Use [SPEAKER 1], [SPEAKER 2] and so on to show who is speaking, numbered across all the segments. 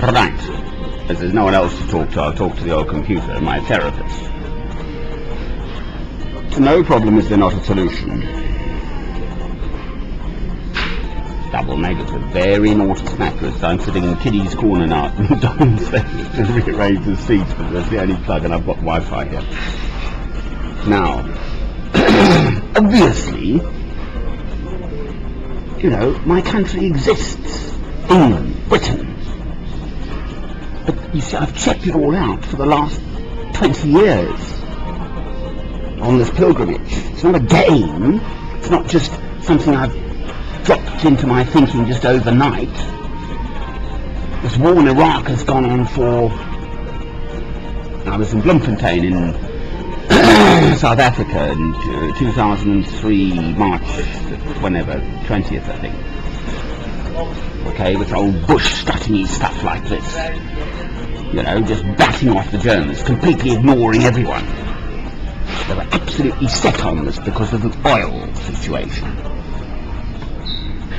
[SPEAKER 1] Right. As there's no one else to talk to, I'll talk to the old computer, my therapist. To no problem is there not a solution. Double negative, very naughty snackers. I'm sitting in Kiddy's corner now downstairs to rearrange the seats, but that's the only plug and I've got Wi-Fi here. Now, obviously, you know, my country exists. England, Britain. But you see, I've checked it all out for the last 20 years on this pilgrimage. It's not a game. It's not just something I've dropped into my thinking just overnight. This war in Iraq has gone on for... I was in Bloemfontein in South Africa in 2003, March, whenever, 20th I think. Okay, with old Bush strutting stuff like this. You know, just batting off the Germans, completely ignoring everyone. They were absolutely set on this because of the oil situation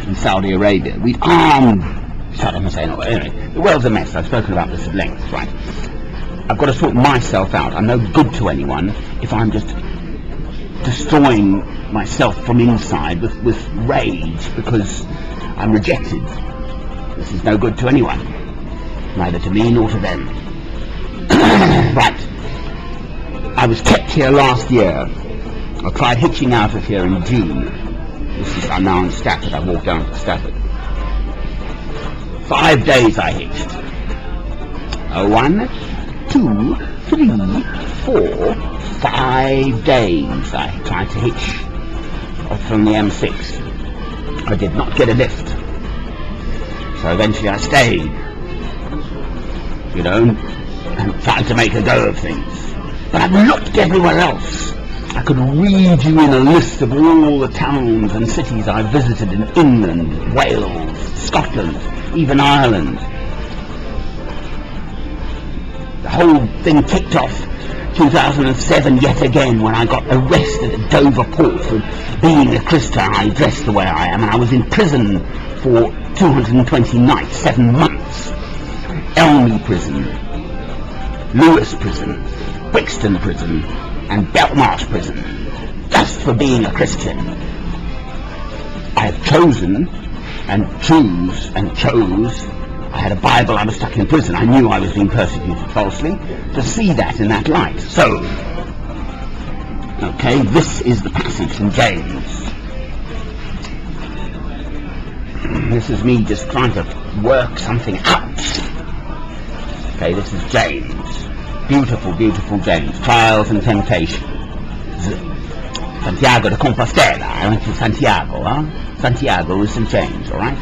[SPEAKER 1] in Saudi Arabia. We'd armed Saddam Hussein. Anyway, the world's a mess. I've spoken about this at length, right? I've got to sort myself out. I'm no good to anyone if I'm just destroying myself from inside with rage because I'm rejected. This is no good to anyone, neither to me nor to them. Right. I was kept here last year. I tried hitching out of here in June. I'm now in Stafford. I walked down to Stafford. 5 days I hitched. 1, 2, 3, 4, 5 days I tried to hitch off from the M6. I did not get a lift. So eventually I stayed, you know, and tried to make a go of things. But I've looked everywhere else. I could read you in a list of all the towns and cities I've visited in England, Wales, Scotland, even Ireland. The whole thing kicked off 2007 yet again when I got arrested at Dover Port for being a Christian. I dressed the way I am, and I was in prison for 220 nights, 7 months. Elmy Prison, Lewis Prison, Brixton Prison, and Belmarsh Prison, just for being a Christian. I have chosen and chose. I had a Bible. I was stuck in prison. I knew I was being persecuted falsely. To see that in that light. So, okay, this is the passage from James. This is me just trying to work something out. Okay, this is James. Beautiful, beautiful James. Trials and temptations. Santiago de Compostela. I went to Santiago, huh? Santiago is St. James, alright?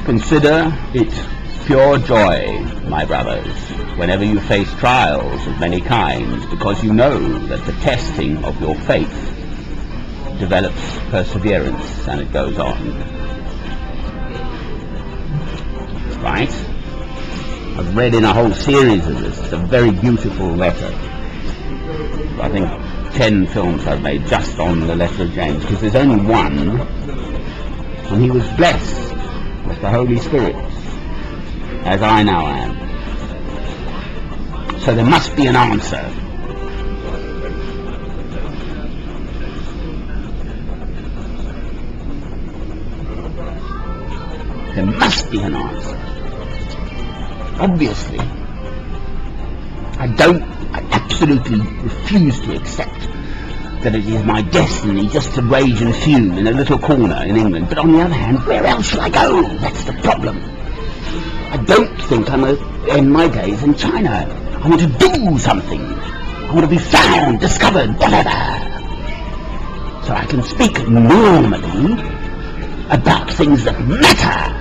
[SPEAKER 1] Consider it pure joy, my brothers, whenever you face trials of many kinds, because you know that the testing of your faith develops perseverance, and it goes on. Right? I've read in a whole series of this. It's a very beautiful letter. I think 10 films I've made just on the letter of James, because there's only one, and he was blessed with the Holy Spirit, as I now am. So there must be an answer. There must be an answer. Obviously. I absolutely refuse to accept that it is my destiny just to rage and fume in a little corner in England. But on the other hand, where else shall I go? That's the problem. I don't think I'm going to end my days in China. I want to do something. I want to be found, discovered, whatever. So I can speak normally about things that matter.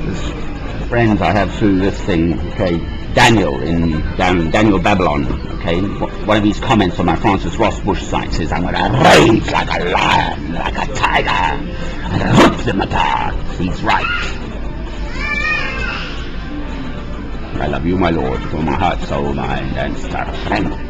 [SPEAKER 1] There's friends I have through this thing, okay, Daniel Babylon, okay, one of his comments on my Francis Ross Bush site says, I'm going to rage like a lion, like a tiger, and rip them apart. He's right. I love you, my Lord, with all my heart, soul, mind, and strength.